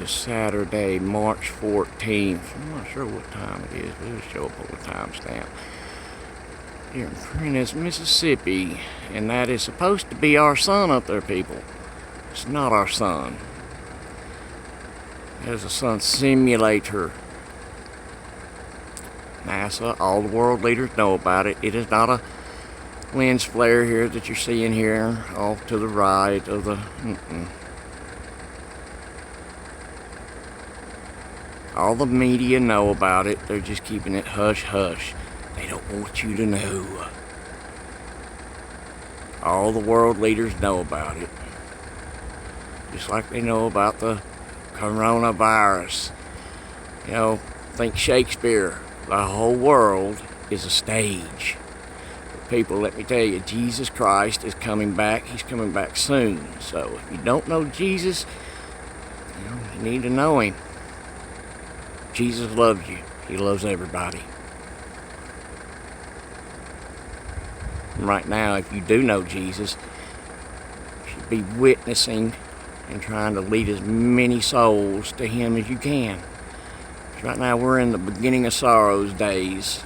to Saturday, March 14th. I'm not sure what time it is, but it'll show up on the timestamp. Here in Prentice, Mississippi. And that is supposed to be our sun up there, people. It's not our sun. It is a sun simulator. NASA, all the world leaders know about it. It is not a lens flare here that you're seeing here off to the right of the... All the media know about it. They're just keeping it hush-hush. They don't want you to know. All the world leaders know about it. Just like they know about the coronavirus. You know, think Shakespeare. The whole world is a stage. But people, let me tell you, Jesus Christ is coming back. He's coming back soon. So if you don't know Jesus, you need to know him. Jesus loves you. He loves everybody. And right now, if you do know Jesus, you should be witnessing and trying to lead as many souls to him as you can. Right now we're in the beginning of sorrows days.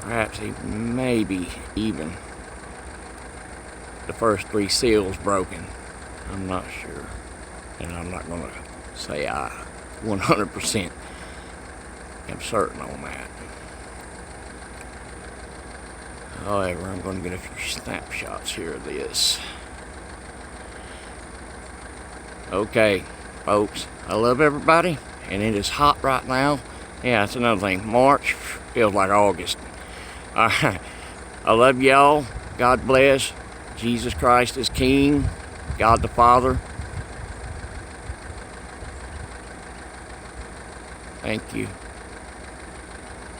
Perhaps maybe even the first 3 seals broken. I'm not sure. And I'm not going to say I 100% am certain on that. However, I'm going to get a few snapshots here of this. Okay, folks, I love everybody. And it is hot right now. Yeah, that's another thing. March feels like August. Alright. I love y'all. God bless. Jesus Christ is King. God the Father. Thank you.